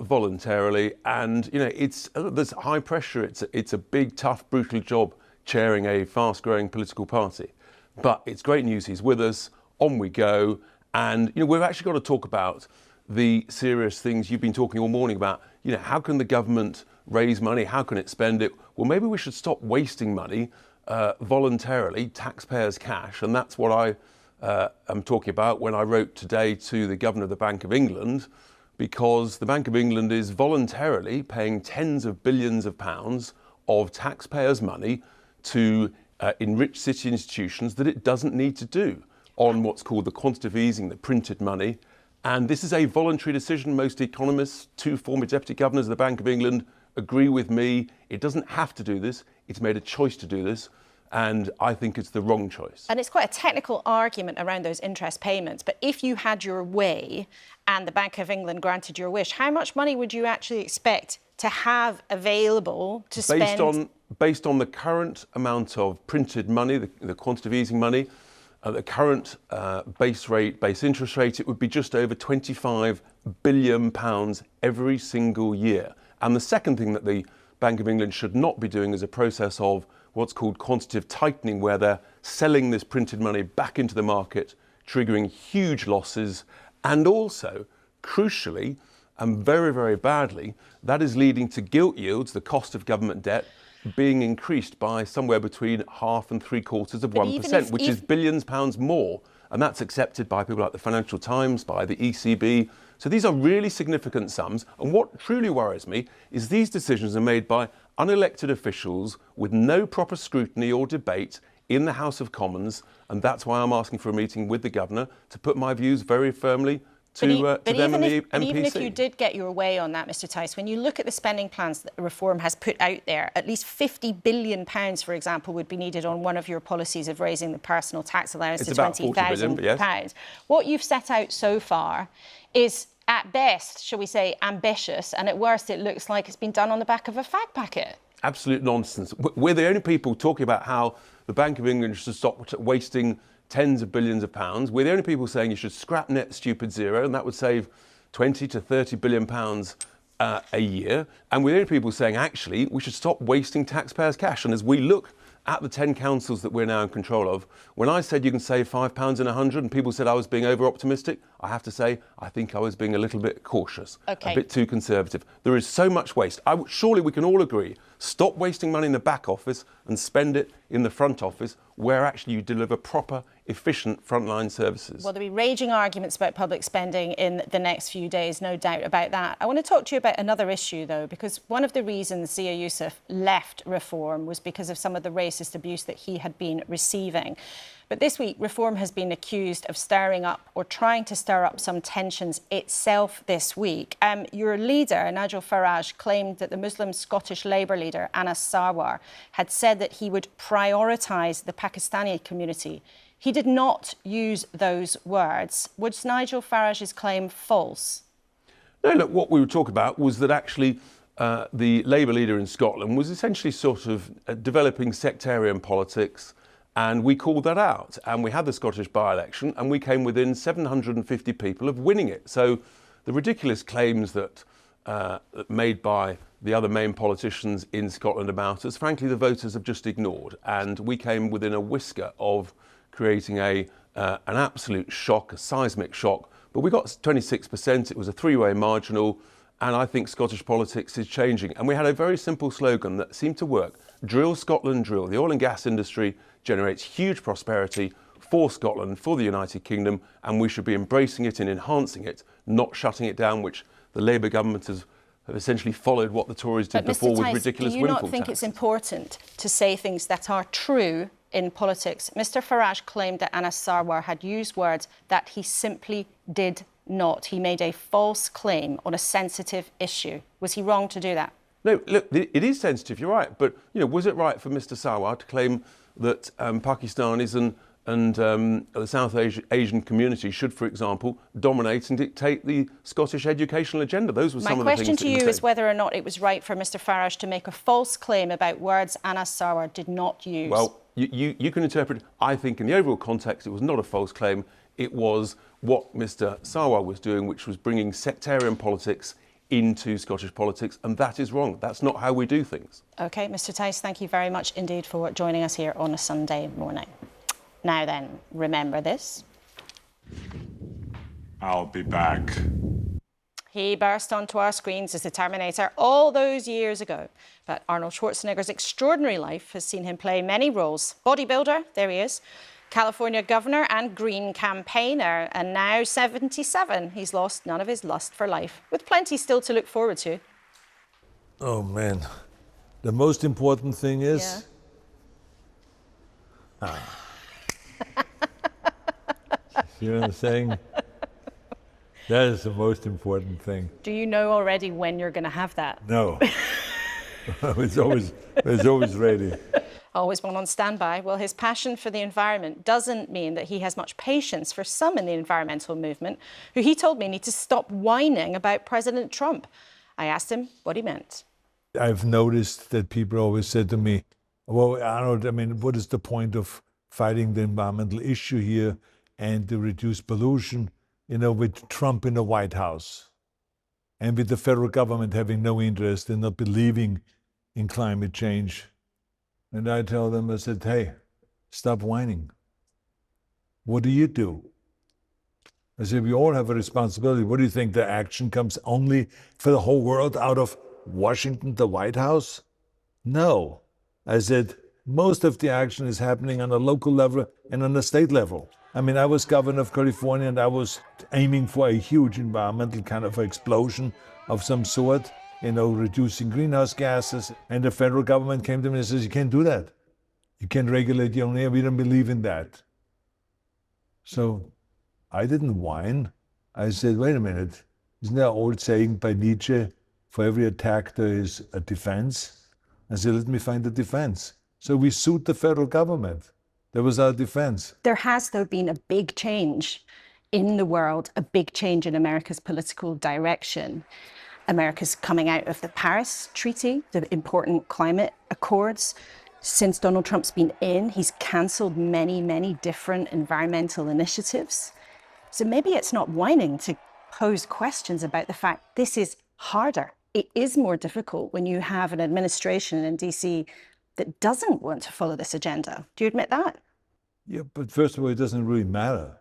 voluntarily. And, you know, there's high pressure. It's a big, tough, brutal job chairing a fast-growing political party. But it's great news he's with us. On we go. And, you know, we've actually got to talk about the serious things you've been talking all morning about. You know, how can the government raise money? How can it spend it? Well, maybe we should stop wasting money voluntarily, taxpayers' cash, and that's what I am talking about when I wrote today to the Governor of the Bank of England, because the Bank of England is voluntarily paying tens of billions of pounds of taxpayers' money to enrich city institutions that it doesn't need to do on what's called the quantitative easing, the printed money. And this is a voluntary decision. Most economists, 2 former deputy governors of the Bank of England, agree with me. It doesn't have to do this. It's made a choice to do this. And I think it's the wrong choice. And it's quite a technical argument around those interest payments. But if you had your way and the Bank of England granted your wish, how much money would you actually expect to have available to spend? Based on the current amount of printed money, the quantitative easing money, the current base interest rate, it would be just over £25 billion every single year. And the second thing that the Bank of England should not be doing is a process of what's called quantitative tightening, where they're selling this printed money back into the market, triggering huge losses. And also, crucially, and very, very badly, that is leading to gilt yields, the cost of government debt, being increased by somewhere between 0.5 and 0.75 of 1%, which is billions pounds more. And that's accepted by people like the Financial Times, by the ECB. So these are really significant sums. And what truly worries me is these decisions are made by unelected officials with no proper scrutiny or debate in the House of Commons. And that's why I'm asking for a meeting with the Governor to put my views very firmly to them and the MPC. But even if you did get your way on that, Mr Tice, when you look at the spending plans that Reform has put out there, at least £50 billion, for example, would be needed on one of your policies of raising the personal tax allowance to £20,000. Yes. What you've set out so far is, at best, shall we say, ambitious, and at worst, it looks like it's been done on the back of a fag packet. Absolute nonsense. We're the only people talking about how the Bank of England should stop wasting tens of billions of pounds. We're the only people saying you should scrap net stupid zero, and that would save 20 to 30 billion pounds a year. And we're the only people saying, actually, we should stop wasting taxpayers' cash. And as we look at the 10 councils that we're now in control of, when I said you can save £5 in 100 and people said I was being over-optimistic, I have to say I think I was being a little bit cautious, a bit too conservative. There is so much waste. Surely we can all agree, stop wasting money in the back office and spend it in the front office, where actually you deliver proper, efficient frontline services. Well, there'll be raging arguments about public spending in the next few days, no doubt about that. I want to talk to you about another issue, though, because one of the reasons Zia Youssef left Reform was because of some of the racist abuse that he had been receiving. But this week, Reform has been accused of stirring up or trying to stir up some tensions itself this week. Your leader, Nigel Farage, claimed that the Muslim Scottish Labour leader, Anas Sarwar, had said that he would prioritise the Pakistani community. He did not use those words. Was Nigel Farage's claim false? No, look, what we were talking about was that actually the Labour leader in Scotland was essentially sort of developing sectarian politics, and we called that out. And we had the Scottish by-election, and we came within 750 people of winning it. So the ridiculous claims that made by the other main politicians in Scotland about us, frankly, the voters have just ignored. And we came within a whisker of creating an absolute shock, a seismic shock. But we got 26%. It was a three-way marginal. And I think Scottish politics is changing. And we had a very simple slogan that seemed to work. Drill, Scotland, drill. The oil and gas industry generates huge prosperity for Scotland, for the United Kingdom, and we should be embracing it and enhancing it, not shutting it down, which the Labour government have essentially followed what the Tories did before with ridiculous windfall tax. Do you not think it's important to say things that are true in politics. Mr. Farage claimed that Anas Sarwar had used words that he simply did not. He made a false claim on a sensitive issue. Was he wrong to do that? No, look, it is sensitive, you're right. But, was it right for Mr. Sarwar to claim that Pakistanis and the South Asian community should, for example, dominate and dictate the Scottish educational agenda? Those were some of the things. My question to you is whether or not it was right for Mr. Farage to make a false claim about words Anas Sarwar did not use. Well, you can interpret, I think, in the overall context, it was not a false claim. It was what Mr. Sarwar was doing, which was bringing sectarian politics into Scottish politics, and that is wrong. That's not how we do things. OK, Mr. Tice, thank you very much indeed for joining us here on a Sunday morning. Now then, remember this. I'll be back. He burst onto our screens as the Terminator all those years ago. But Arnold Schwarzenegger's extraordinary life has seen him play many roles. Bodybuilder, there he is. California governor and Green campaigner. And now 77. He's lost none of his lust for life, with plenty still to look forward to. Oh, man. The most important thing is... Yeah. You know what I'm saying? That is the most important thing. Do you know already when you're going to have that? No. it's always ready. Always one on standby. Well, his passion for the environment doesn't mean that he has much patience for some in the environmental movement, who he told me need to stop whining about President Trump. I asked him what he meant. I've noticed that people always said to me, well, Arnold, I mean, what is the point of fighting the environmental issue here and to reduce pollution, with Trump in the White House and with the federal government having no interest in not believing in climate change? And I tell them, I said, hey, stop whining. What do? I said, we all have a responsibility. What do you think, the action comes only for the whole world out of Washington, the White House? No. I said, most of the action is happening on a local level and on a state level. I mean, I was governor of California and I was aiming for a huge environmental kind of explosion of some sort, reducing greenhouse gases. And the federal government came to me and says, you can't do that. You can't regulate your own air. We don't believe in that. So I didn't whine. I said, wait a minute. Isn't there an old saying by Nietzsche, for every attack there is a defense? I said, let me find the defense. So we sued the federal government. That was our defense. There has, though, been a big change in the world, a big change in America's political direction. America's coming out of the Paris Treaty, the important climate accords. Since Donald Trump's been in, he's cancelled many, many different environmental initiatives. So maybe it's not whining to pose questions about the fact this is harder. It is more difficult when you have an administration in DC that doesn't want to follow this agenda. Do you admit that? Yeah, but first of all, it doesn't really matter.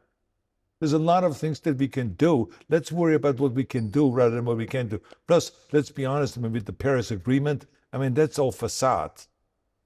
There's a lot of things that we can do. Let's worry about what we can do rather than what we can't do. Plus, let's be honest, with the Paris Agreement, that's all facade,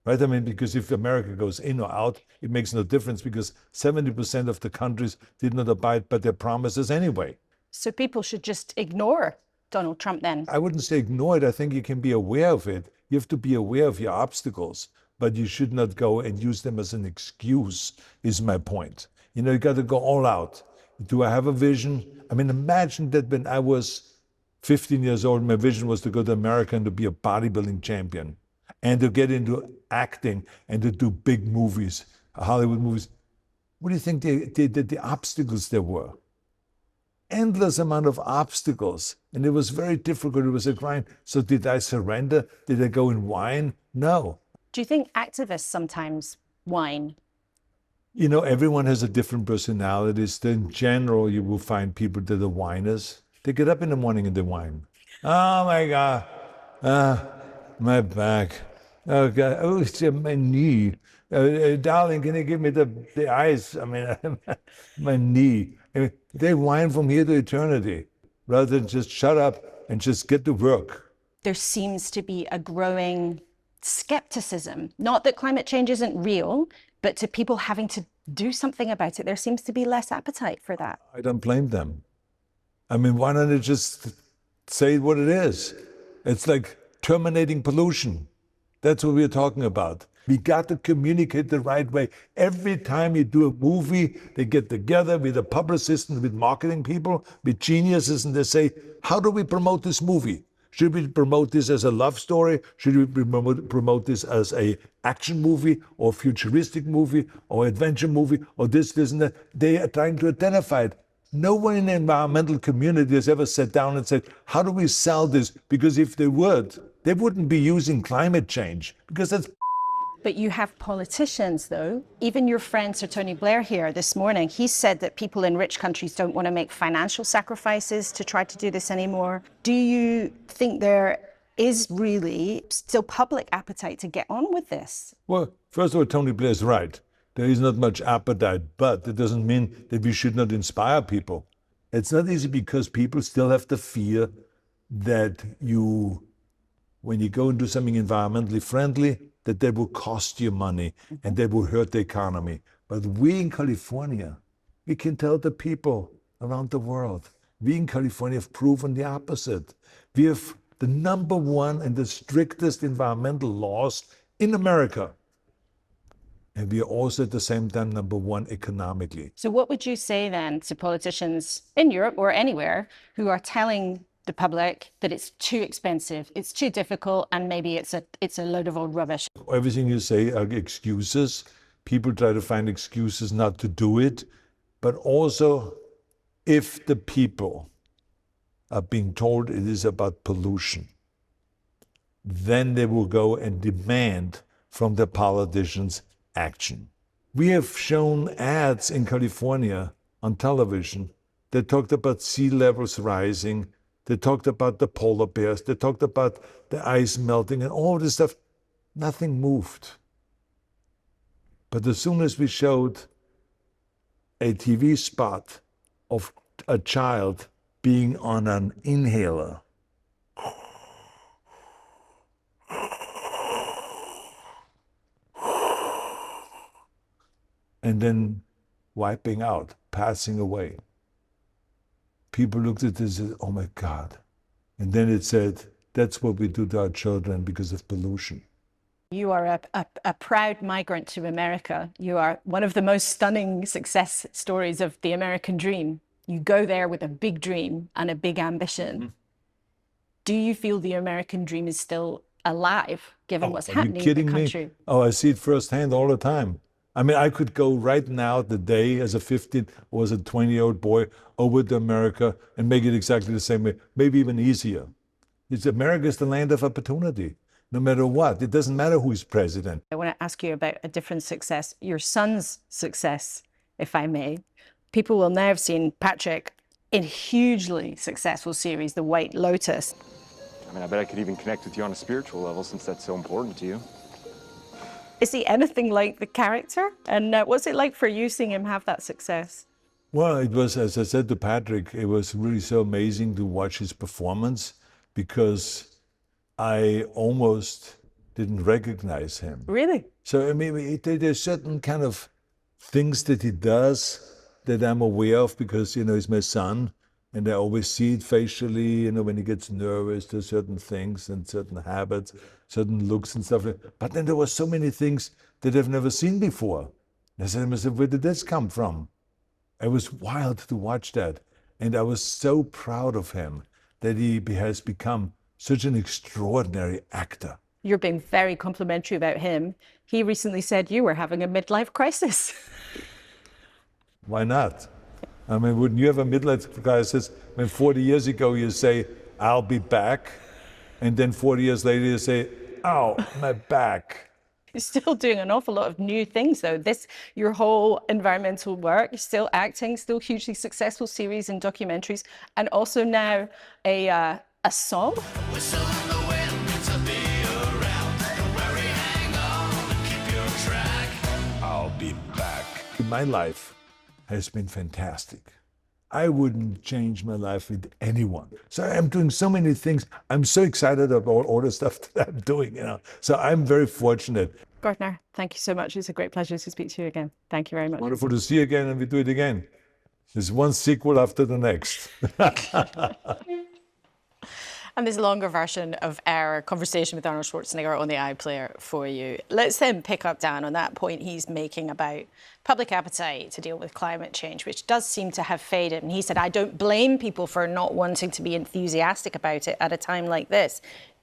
right? Because if America goes in or out, it makes no difference because 70% of the countries did not abide by their promises anyway. So people should just ignore Donald Trump then? I wouldn't say ignore it. I think you can be aware of it. You have to be aware of your obstacles, but you should not go and use them as an excuse, is my point. You got to go all out. Do I have a vision? Imagine that when I was 15 years old, my vision was to go to America and to be a bodybuilding champion and to get into acting and to do big movies, Hollywood movies. What do you think the obstacles there were? Endless amount of obstacles. And it was very difficult. It was a grind. So did I surrender? Did I go and whine? No. Do you think activists sometimes whine? Everyone has a different personality. So in general, you will find people that are whiners. They get up in the morning and they whine. Oh my God. My back. Oh God. Oh, it's my knee. Darling, can you give me the ice? My knee. They whine from here to eternity rather than just shut up and just get to work. There seems to be a growing skepticism, not that climate change isn't real, but to people having to do something about it. There seems to be less appetite for that. I don't blame them. Why don't they just say what it is? It's like terminating pollution. That's what we're talking about. We got to communicate the right way. Every time you do a movie, they get together with a publicist and with marketing people, with geniuses, and they say, how do we promote this movie? Should we promote this as a love story? Should we promote this as a action movie or futuristic movie or adventure movie or this, and that? They are trying to identify it. No one in the environmental community has ever sat down and said, how do we sell this? Because if they would, they wouldn't be using climate change, because that's. But you have politicians, though. Even your friend Sir Tony Blair here this morning, he said that people in rich countries don't want to make financial sacrifices to try to do this anymore. Do you think there is really still public appetite to get on with this? Well, first of all, Tony Blair is right. There is not much appetite, but it doesn't mean that we should not inspire people. It's not easy because people still have the fear that when you go and do something environmentally friendly, that they will cost you money and they will hurt the economy. But we in California, we can tell the people around the world, we in California have proven the opposite. We have the #1 and the strictest environmental laws in America. And we are also at the same time #1 economically. So what would you say then to politicians in Europe or anywhere who are telling the public that it's too expensive, it's too difficult, and maybe it's a load of old rubbish? Everything you say are excuses. People try to find excuses not to do it. But also, if the people are being told it is about pollution, then they will go and demand from the politicians action. We have shown ads in California on television that talked about sea levels rising. They talked about the polar bears. They talked about the ice melting and all this stuff. Nothing moved. But as soon as we showed a TV spot of a child being on an inhaler, and then wiping out, passing away, people looked at this and said, oh my God. And then it said, that's what we do to our children because of pollution. You are a proud migrant to America. You are one of the most stunning success stories of the American dream. You go there with a big dream and a big ambition. Mm-hmm. Do you feel the American dream is still alive, given what's happening in the country? Oh, I see it firsthand all the time. I mean, I could go right now today as a 15 or as a 20-year-old boy over to America and make it exactly the same way, maybe even easier. America is the land of opportunity, no matter what. It doesn't matter who is president. I want to ask you about a different success, your son's success, if I may. People will now have seen Patrick in a hugely successful series, The White Lotus. I mean, I bet I could even connect with you on a spiritual level since that's so important to you. Is he anything like the character? And what's it like for you seeing him have that success? Well, it was, as I said to Patrick, it was really so amazing to watch his performance because I almost didn't recognize him. Really? So, I mean, there's certain kind of things that he does that I'm aware of because, he's my son. And I always see it facially, when he gets nervous, there's certain things and certain habits, certain looks and stuff. But then there were so many things that I've never seen before. And I said to myself, where did this come from? It was wild to watch that. And I was so proud of him that he has become such an extraordinary actor. You're being very complimentary about him. He recently said you were having a midlife crisis. Why not? I mean, wouldn't you have a midlife crisis when 40 years ago you say, I'll be back, and then 40 years later you say, ow, my back. You're still doing an awful lot of new things, though. Your whole environmental work, you're still acting, still hugely successful series and documentaries, and also now a song. I'll be back. My life has been fantastic. I wouldn't change my life with anyone. So I'm doing so many things. I'm so excited about all the stuff that I'm doing, So I'm very fortunate. Gardner, thank you so much. It's a great pleasure to speak to you again. Thank you very much. Wonderful to see you again, and we do it again. There's one sequel after the next. And there's a longer version of our conversation with Arnold Schwarzenegger on the iPlayer for you. Let's then pick up, Dan, on that point he's making about public appetite to deal with climate change, which does seem to have faded. And he said, I don't blame people for not wanting to be enthusiastic about it at a time like this.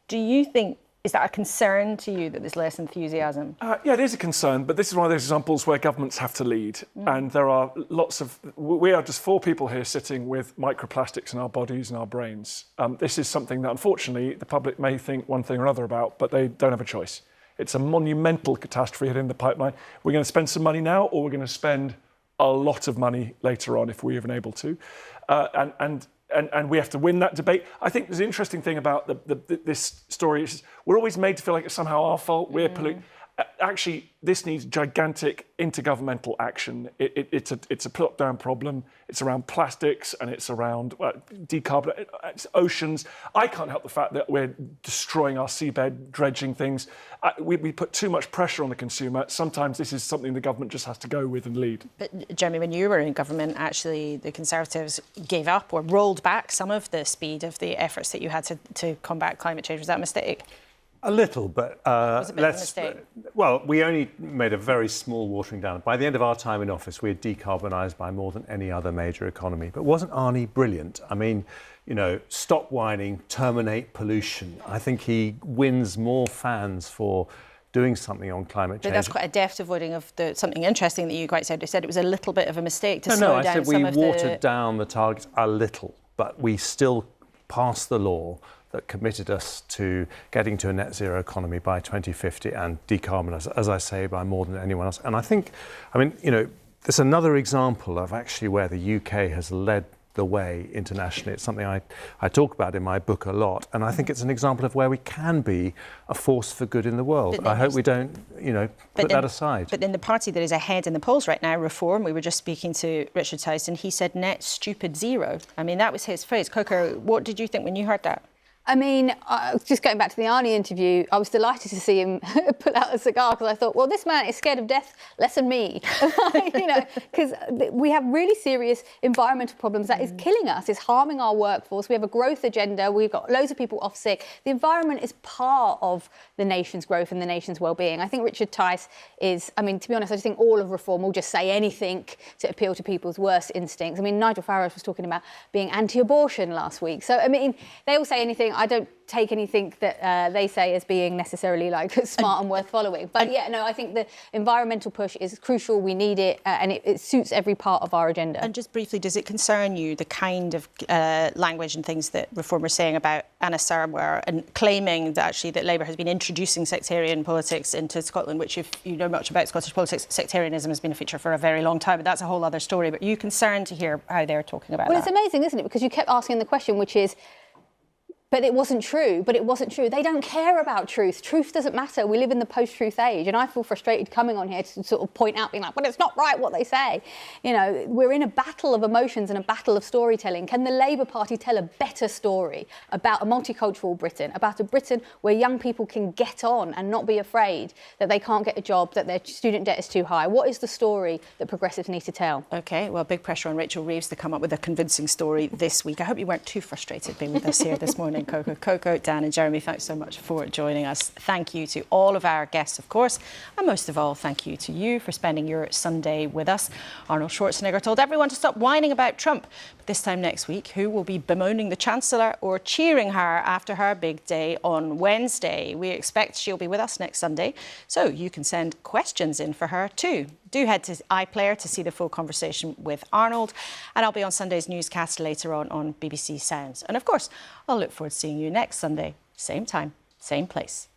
Do you think, is that a concern to you that there's less enthusiasm? Yeah, it is a concern, but this is one of those examples where governments have to lead. And there are lots of... We are just 4 people here sitting with microplastics in our bodies and our brains. This is something that, unfortunately, the public may think one thing or another about, but they don't have a choice. It's a monumental catastrophe hitting the pipeline. We're going to spend some money now, or we're going to spend a lot of money later on if we're even able to. And we have to win that debate. I think there's an interesting thing about this story. Is we're always made to feel like it's somehow our fault. We're polluting. Actually, this needs gigantic intergovernmental action. It's a top-down problem. It's around plastics and it's around decarbonization, it's oceans. I can't help the fact that we're destroying our seabed, dredging things. We put too much pressure on the consumer. Sometimes this is something the government just has to go with and lead. But, Jeremy, when you were in government, actually, the Conservatives gave up or rolled back some of the speed of the efforts that you had to combat climate change. Was that a mistake? A little, but was a bit of a mistake. Well, we only made a very small watering down. By the end of our time in office, we had decarbonised by more than any other major economy. But wasn't Arnie brilliant? I mean, you know, stop whining, terminate pollution. I think he wins more fans for doing something on climate change. But that's quite a deft avoiding of something interesting that you quite said. You said it was a little bit of a mistake to slow down some of the... No, I said we watered down the targets a little, but we still passed the law that committed us to getting to a net zero economy by 2050 and decarbonise, as I say, by more than anyone else. And I think, I mean, you know, there's another example of actually where the UK has led the way internationally. It's something I talk about in my book a lot, and I think it's an example of where we can be a force for good in the world. I hope we don't, you know, put that aside. But then the party that is ahead in the polls right now, Reform, we were just speaking to Richard Tice, and he said net stupid zero. I mean, that was his phrase. Coco, what did you think when you heard that? I mean, just going back to the Arnie interview, I was delighted to see him pull out a cigar because I thought, well, this man is scared of death less than me. You know, because we have really serious environmental problems that is killing us. It's harming our workforce. We have a growth agenda. We've got loads of people off sick. The environment is part of the nation's growth and the nation's well-being. I think Richard Tice is, I mean, to be honest, I just think all of Reform will just say anything to appeal to people's worst instincts. I mean, Nigel Farage was talking about being anti-abortion last week. So, I mean, they all say anything. I don't take anything that they say as being necessarily like smart and worth following. But yeah, no, I think the environmental push is crucial. We need it, and it suits every part of our agenda. And just briefly, does it concern you the kind of language and things that Reform are saying about Anna Sarwar and claiming that actually that Labour has been introducing sectarian politics into Scotland, which, if you know much about Scottish politics, sectarianism has been a feature for a very long time, but that's a whole other story. But are you concerned to hear how they're talking about that? Well, it's amazing, isn't it? Because you kept asking the question, which is, but it wasn't true. But it wasn't true. They don't care about truth. Truth doesn't matter. We live in the post-truth age. And I feel frustrated coming on here to sort of point out, being like, well, it's not right what they say. You know, we're in a battle of emotions and a battle of storytelling. Can the Labour Party tell a better story about a multicultural Britain, about a Britain where young people can get on and not be afraid that they can't get a job, that their student debt is too high? What is the story that progressives need to tell? OK, well, big pressure on Rachel Reeves to come up with a convincing story this week. I hope you weren't too frustrated being with us here this morning. Coco, Dan and Jeremy, thanks so much for joining us. Thank you to all of our guests, of course, and most of all, thank you to you for spending your Sunday with us. Arnold Schwarzenegger told everyone to stop whining about Trump. But this time next week, who will be bemoaning the Chancellor or cheering her after her big day on Wednesday? We expect she'll be with us next Sunday, so you can send questions in for her too. Do head to iPlayer to see the full conversation with Arnold. And I'll be on Sunday's newscast later on BBC Sounds. And of course, I'll look forward to seeing you next Sunday, same time, same place.